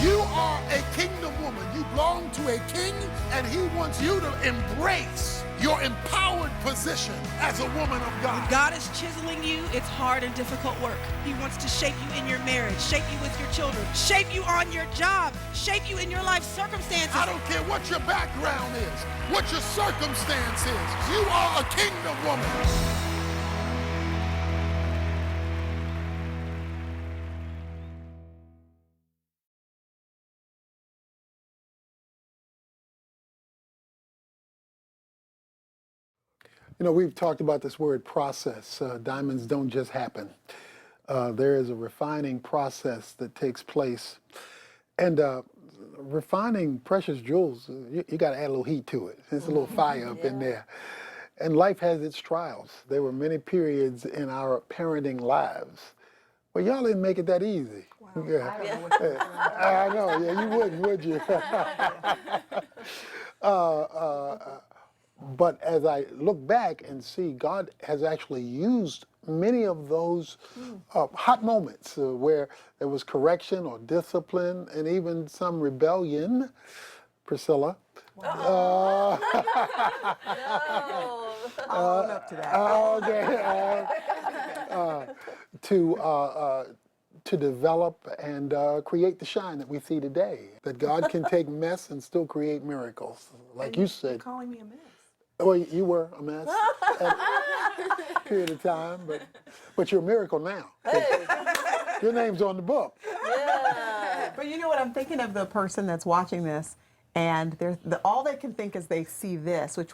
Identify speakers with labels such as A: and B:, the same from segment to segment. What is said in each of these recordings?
A: You are a kingdom woman. You belong to a king, and he wants you to embrace your empowered position as a woman of God.
B: When God is chiseling you, it's hard and difficult work. He wants to shape you in your marriage, shape you with your children, shape you on your job, shape you in your life circumstances.
A: I don't care what your background is, what your circumstance is. You are a kingdom woman.
C: You know, we've talked about this word process. Diamonds don't just happen. There is a refining process that takes place. And refining precious jewels, you got to add a little heat to it. There's a little fire up in there. And life has its trials. There were many periods in our parenting lives where y'all didn't make it that easy.
D: Wow.
C: Yeah.
D: I don't know what you're
C: I know, yeah, you wouldn't, would you? But as I look back and see, God has actually used many of those hot moments where there was correction or discipline and even some rebellion, Priscilla.
D: No. I'll own up to that.
C: To develop and create the shine that we see today. That God can take mess and still create miracles. Like you said.
D: You're calling me a mess.
C: Well, you were a mess at a period of time, but you're a miracle now. Your name's on the book.
D: Yeah. But you know what? I'm thinking of the person that's watching this, and all they can think is they see this, which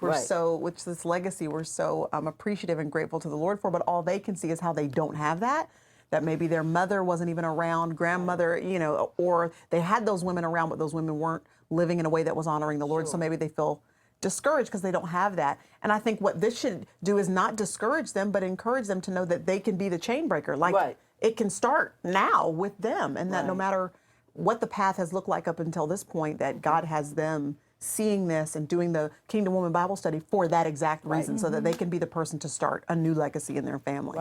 D: this legacy we're so appreciative and grateful to the Lord for. But all they can see is how they don't have that. That maybe their mother wasn't even around, grandmother, you know, or they had those women around, but those women weren't living in a way that was honoring the Lord. So maybe they feel discouraged because they don't have that. And I think what this should do is not discourage them, but encourage them to know that they can be the chain breaker. Like it can start now with them, and that no matter what the path has looked like up until this point, that God has them seeing this and doing the Kingdom Woman Bible study for that exact reason, so that they can be the person to start a new legacy in their family.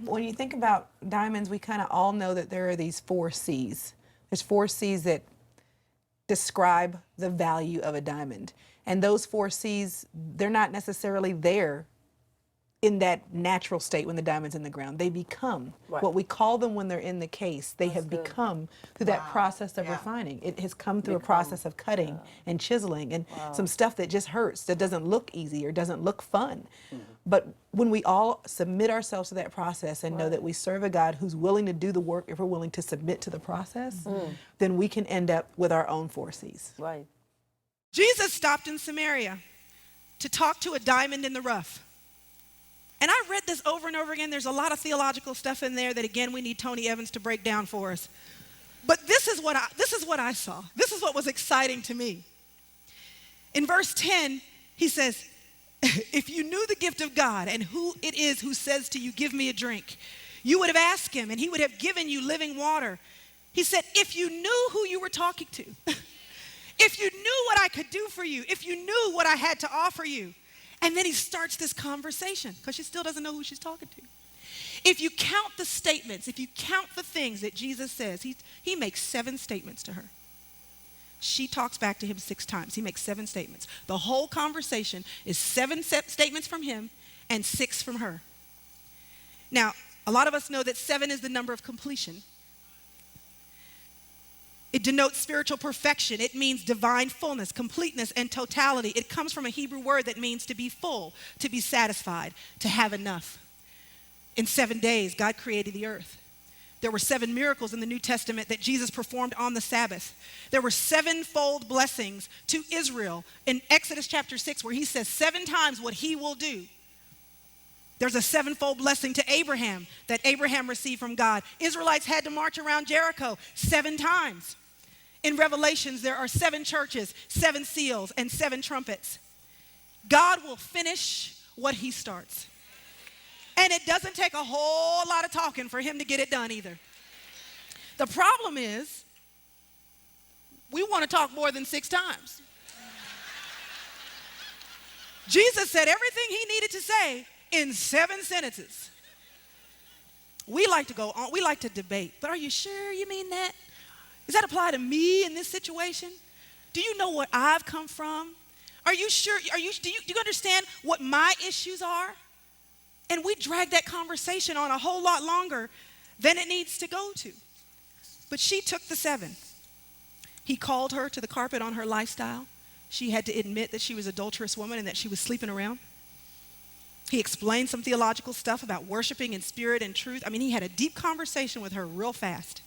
B: When you think about diamonds, we kind of all know that there are these 4 C's. There's 4 C's that describe the value of a diamond. And those 4 C's, they're not necessarily there in that natural state when the diamond's in the ground. They become what we call them when they're in the case. They have become through that process of refining. It has come through a process of cutting and chiseling and some stuff that just hurts, that doesn't look easy or doesn't look fun. But when we all submit ourselves to that process and know that we serve a God who's willing to do the work, if we're willing to submit to the process, then we can end up with our own 4 C's. Jesus stopped in Samaria to talk to a diamond in the rough. And I read this over and over again. There's a lot of theological stuff in there that, again, we need Tony Evans to break down for us. But this is what I saw. This is what was exciting to me. In verse 10, he says, if you knew the gift of God and who it is who says to you, give me a drink, you would have asked him and he would have given you living water. He said, if you knew who you were talking to, if you knew what I could do for you, if you knew what I had to offer you. And then he starts this conversation because she still doesn't know who she's talking to. If you count the statements, if you count the things that Jesus says, he makes 7 statements to her. She talks back to him 6 times. He makes 7 statements. The whole conversation is 7 statements from him and 6 from her. Now, a lot of us know that 7 is the number of completion. It denotes spiritual perfection. It means divine fullness, completeness, and totality. It comes from a Hebrew word that means to be full, to be satisfied, to have enough. In 7 days, God created the earth. There were 7 miracles in the New Testament that Jesus performed on the Sabbath. There were 7-fold blessings to Israel in Exodus chapter 6, where he says 7 times what he will do. There's a 7-fold blessing to Abraham that Abraham received from God. Israelites had to march around Jericho 7 times. In Revelations, there are 7 churches, 7 seals, and 7 trumpets. God will finish what he starts. And it doesn't take a whole lot of talking for him to get it done either. The problem is, we want to talk more than 6 times. Jesus said everything he needed to say in 7 sentences. We like to go on, we like to debate, but are you sure you mean that? Does that apply to me in this situation? Do you know where I've come from? Are you sure? Do you understand what my issues are? And we drag that conversation on a whole lot longer than it needs to go to. But she took the 7. He called her to the carpet on her lifestyle. She had to admit that she was an adulterous woman and that she was sleeping around. He explained some theological stuff about worshiping in spirit and truth. I mean, he had a deep conversation with her real fast.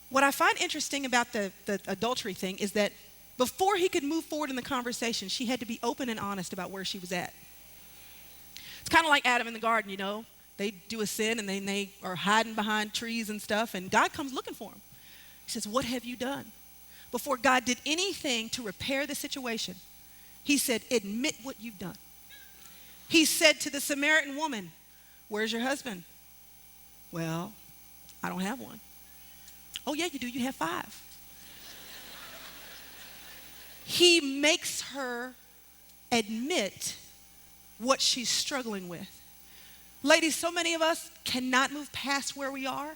B: What I find interesting about the adultery thing is that before he could move forward in the conversation, she had to be open and honest about where she was at. It's kind of like Adam in the garden, you know. They do a sin and then they are hiding behind trees and stuff, and God comes looking for them. He says, what have you done? Before God did anything to repair the situation, he said, admit what you've done. He said to the Samaritan woman, where's your husband? Well, I don't have one. Oh yeah, you do, you have 5. He makes her admit what she's struggling with. Ladies, so many of us cannot move past where we are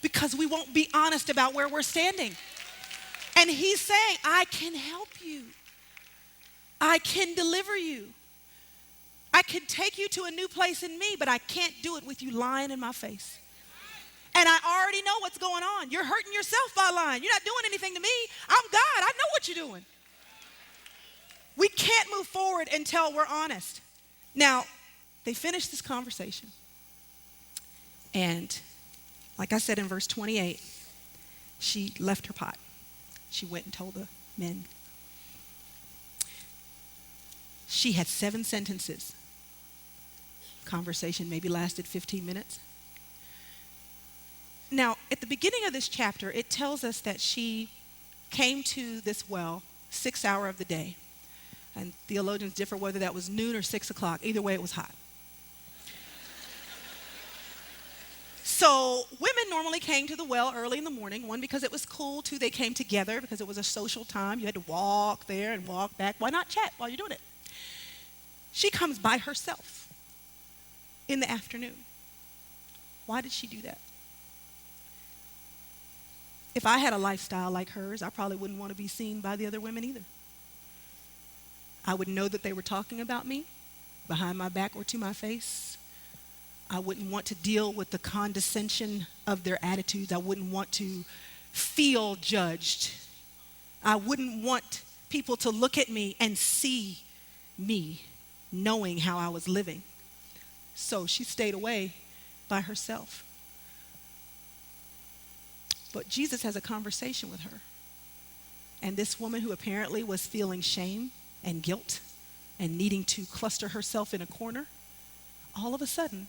B: because we won't be honest about where we're standing. And he's saying, I can help you. I can deliver you. I can take you to a new place in me, but I can't do it with you lying in my face. And I already know what's going on. You're hurting yourself by lying. You're not doing anything to me. I'm God. I know what you're doing. We can't move forward until we're honest. Now, they finished this conversation. And like I said in verse 28, she left her pot. She went and told the men. She had 7 sentences. Conversation maybe lasted 15 minutes. Now, at the beginning of this chapter, it tells us that she came to this well 6th hour of the day. And theologians differ whether that was noon or 6 o'clock. Either way, it was hot. So women normally came to the well early in the morning. 1, because it was cool. 2, they came together because it was a social time. You had to walk there and walk back. Why not chat while you're doing it? She comes by herself in the afternoon. Why did she do that? If I had a lifestyle like hers, I probably wouldn't want to be seen by the other women either. I would know that they were talking about me behind my back or to my face. I wouldn't want to deal with the condescension of their attitudes. I wouldn't want to feel judged. I wouldn't want people to look at me and see me knowing how I was living. So she stayed away by herself. But Jesus has a conversation with her. And this woman who apparently was feeling shame and guilt and needing to cluster herself in a corner, all of a sudden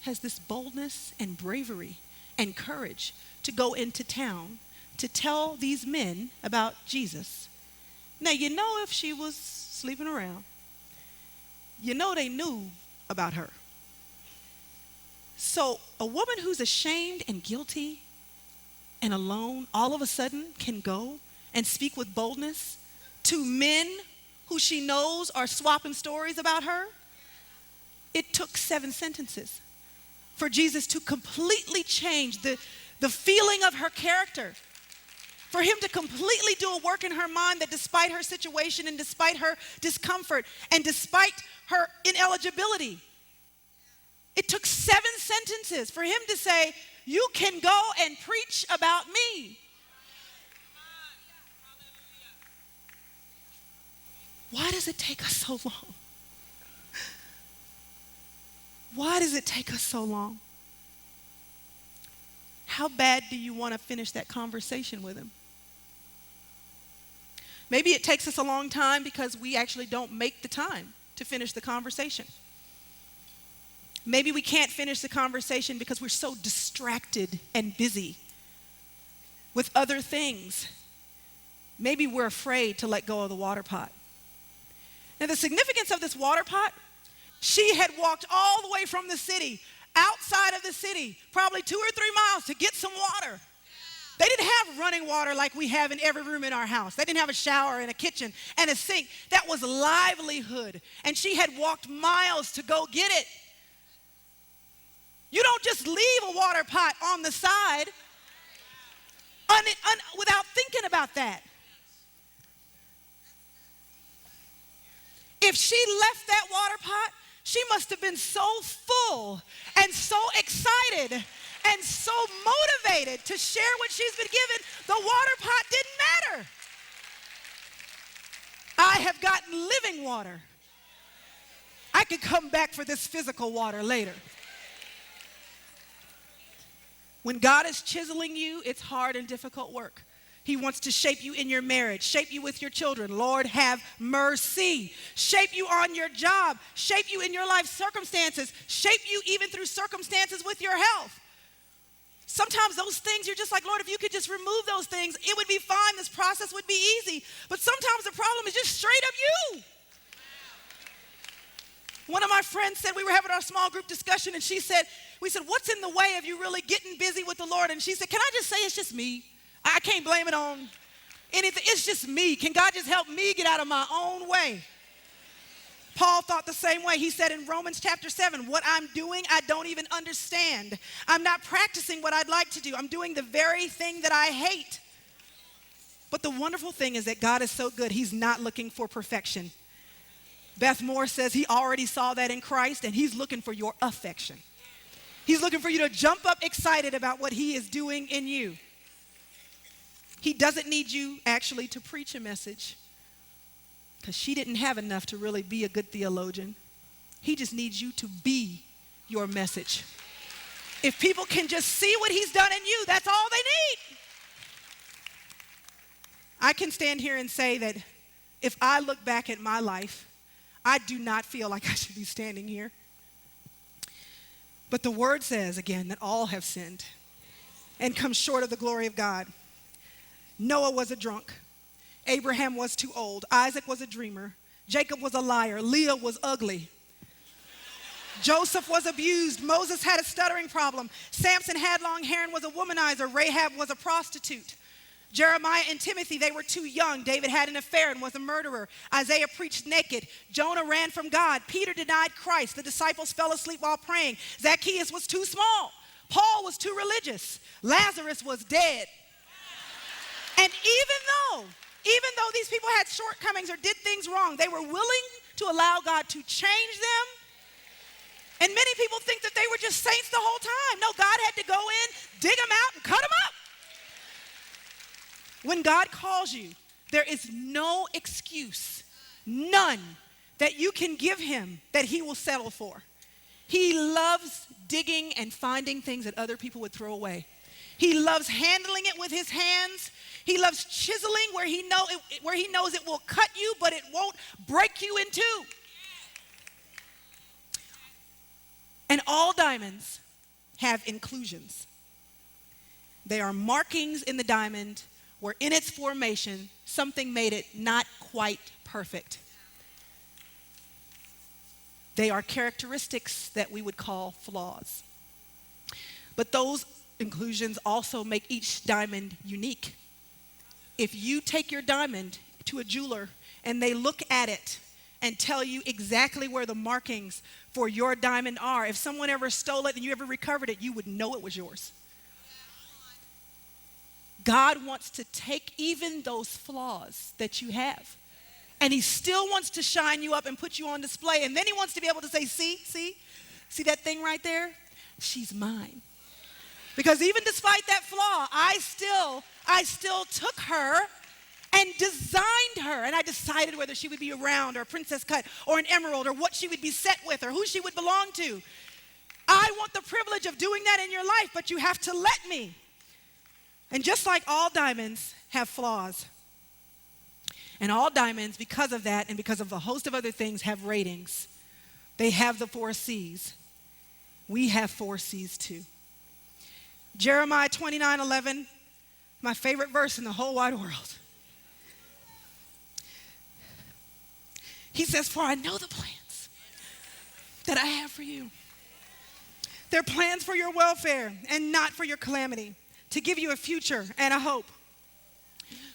B: has this boldness and bravery and courage to go into town to tell these men about Jesus. Now, you know, if she was sleeping around, you know they knew about her. So a woman who's ashamed and guilty and alone all of a sudden can go and speak with boldness to men who she knows are swapping stories about her. It took 7 sentences for Jesus to completely change the feeling of her character, for him to completely do a work in her mind that despite her situation and despite her discomfort and despite her ineligibility, it took 7 sentences for him to say, you can go and preach about me. Why does it take us so long? Why does it take us so long? How bad do you want to finish that conversation with him? Maybe it takes us a long time because we actually don't make the time to finish the conversation. Maybe we can't finish the conversation because we're so distracted and busy with other things. Maybe we're afraid to let go of the water pot. Now, the significance of this water pot, she had walked all the way from the city, outside of the city, probably 2 or 3 miles to get some water. They didn't have running water like we have in every room in our house. They didn't have a shower and a kitchen and a sink. That was livelihood. And she had walked miles to go get it. You don't just leave a water pot on the side without thinking about that. If she left that water pot, she must have been so full and so excited and so motivated to share what she's been given, the water pot didn't matter. I have gotten living water. I could come back for this physical water later. When God is chiseling you, it's hard and difficult work. He wants to shape you in your marriage, shape you with your children. Lord, have mercy. Shape you on your job, shape you in your life circumstances, shape you even through circumstances with your health. Sometimes those things, you're just like, Lord, if you could just remove those things, it would be fine. This process would be easy. But sometimes the problem is just straight up you. One of my friends said, we were having our small group discussion, and we said, what's in the way of you really getting busy with the Lord? And she said, can I just say it's just me? I can't blame it on anything. It's just me. Can God just help me get out of my own way? Paul thought the same way. He said in Romans chapter 7, what I'm doing, I don't even understand. I'm not practicing what I'd like to do. I'm doing the very thing that I hate. But the wonderful thing is that God is so good, he's not looking for perfection. Beth Moore says he already saw that in Christ, and he's looking for your affection. He's looking for you to jump up excited about what he is doing in you. He doesn't need you actually to preach a message, because she didn't have enough to really be a good theologian. He just needs you to be your message. If people can just see what he's done in you, that's all they need. I can stand here and say that if I look back at my life, I do not feel like I should be standing here. But the word says, again, that all have sinned and come short of the glory of God. Noah was a drunk. Abraham was too old. Isaac was a dreamer. Jacob was a liar. Leah was ugly. Joseph was abused. Moses had a stuttering problem. Samson had long hair and was a womanizer. Rahab was a prostitute. Jeremiah and Timothy, they were too young. David had an affair and was a murderer. Isaiah preached naked. Jonah ran from God. Peter denied Christ. The disciples fell asleep while praying. Zacchaeus was too small. Paul was too religious. Lazarus was dead. And even though these people had shortcomings or did things wrong, they were willing to allow God to change them. And many people think that they were just saints the whole time. No, God had to go in, dig them out, and cut them up. When God calls you, there is no excuse, none, that you can give him that he will settle for. He loves digging and finding things that other people would throw away. He loves handling it with his hands. He loves chiseling where he knows it will cut you, but it won't break you in two. And all diamonds have inclusions. They are markings in the diamond where in its formation, something made it not quite perfect. They are characteristics that we would call flaws. But those inclusions also make each diamond unique. If you take your diamond to a jeweler and they look at it and tell you exactly where the markings for your diamond are, if someone ever stole it and you ever recovered it, you would know it was yours. God wants to take even those flaws that you have, and he still wants to shine you up and put you on display, and then he wants to be able to say, see that thing right there? She's mine. Because even despite that flaw, I still took her and designed her, and I decided whether she would be a round or a princess cut or an emerald or what she would be set with or who she would belong to. I want the privilege of doing that in your life, but you have to let me. And just like all diamonds have flaws, and all diamonds, because of that and because of a host of other things, have ratings. They have the 4 C's. We have 4 C's too. Jeremiah 29:11, my favorite verse in the whole wide world. He says, for I know the plans that I have for you. They're plans for your welfare and not for your calamity, to give you a future and a hope.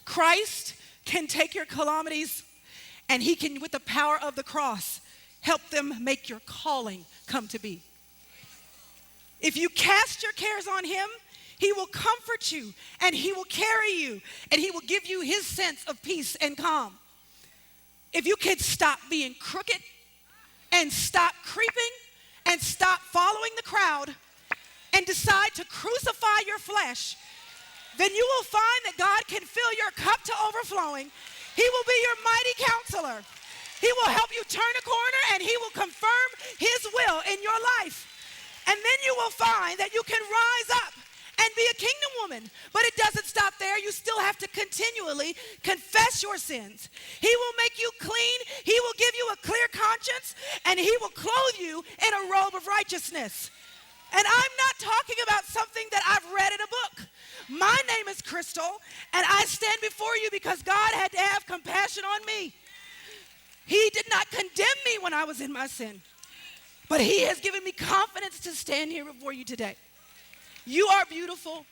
B: Christ can take your calamities and he can, with the power of the cross, help them make your calling come to be. If you cast your cares on him,
E: He will comfort you, and he will carry you, and he will give you his sense of peace and calm. If you can stop being crooked and stop creeping and stop following the crowd and decide to crucify your flesh, then you will find that God can fill your cup to overflowing. He will be your mighty counselor. He will help you turn a corner, and he will confirm his will in your life. And then you will find that you can rise up and be a kingdom woman. But it doesn't stop there. You still have to continually confess your sins. He will make you clean. He will give you a clear conscience, and he will clothe you in a robe of righteousness. And I'm not talking about something that I've read in a book. My name is Crystal, and I stand before you because God had to have compassion on me. He did not condemn me when I was in my sin, but he has given me confidence to stand here before you today. You are beautiful.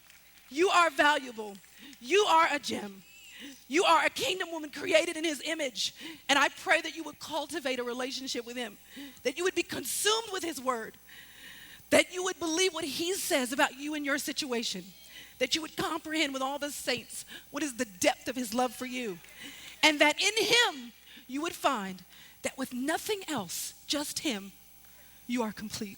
E: You are valuable. You are a gem. You are a kingdom woman created in his image. And I pray that you would cultivate a relationship with him, that you would be consumed with his word, that you would believe what he says about you and your situation, that you would comprehend with all the saints what is the depth of his love for you, and that in him you would find that with nothing else, just him, you are complete.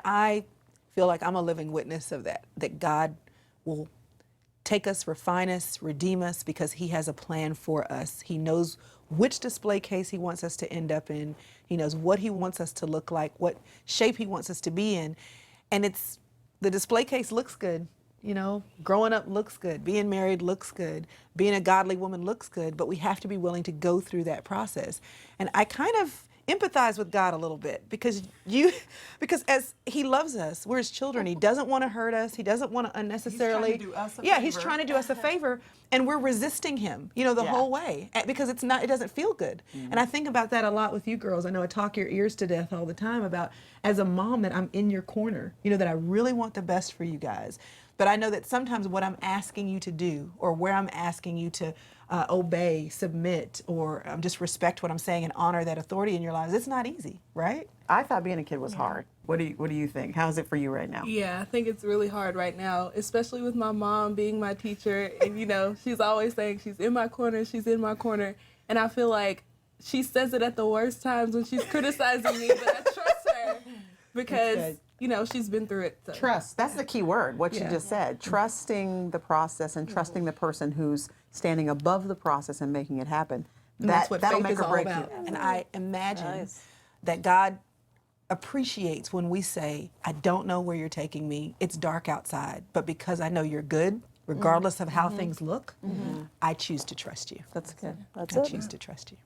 B: I feel like I'm a living witness of that God will take us, refine us, redeem us, because he has a plan for us. He knows which display case he wants us to end up in. He knows what he wants us to look like, what shape he wants us to be in. And the display case looks good. You know, growing up looks good. Being married looks good. Being a godly woman looks good. But we have to be willing to go through that process. And I kind of empathize with God a little bit because as he loves us, we're his children. He doesn't want to hurt us. He doesn't want to unnecessarily.
D: He's trying to do us a
B: yeah,
D: favor.
B: he's trying to do us a favor, and we're resisting him, the whole way because it doesn't feel good. Mm-hmm. And I think about that a lot with you girls. I know I talk your ears to death all the time about, as a mom, that I'm in your corner, that I really want the best for you guys. But I know that sometimes what I'm asking you to do, or where I'm asking you to obey, submit, or just respect what I'm saying and honor that authority in your lives, it's not easy, right?
D: I thought being a kid was hard. What do you think? How is it for you right now?
F: Yeah, I think it's really hard right now, especially with my mom being my teacher. And, she's always saying she's in my corner, she's in my corner. And I feel like she says it at the worst times when she's criticizing me, but I trust her because, she's been through it. So.
D: Trust. That's the key word, what you just said. Trusting the process and trusting the person who's standing above the process and making it happen.
B: That's what
D: that'll
B: faith
D: make
B: is
D: or
B: all
D: break
B: about.
D: you.
B: And I imagine that God appreciates when we say, I don't know where you're taking me. It's dark outside, but because I know you're good, regardless of how things look, I choose to trust you.
D: That's good.
B: I choose to trust you.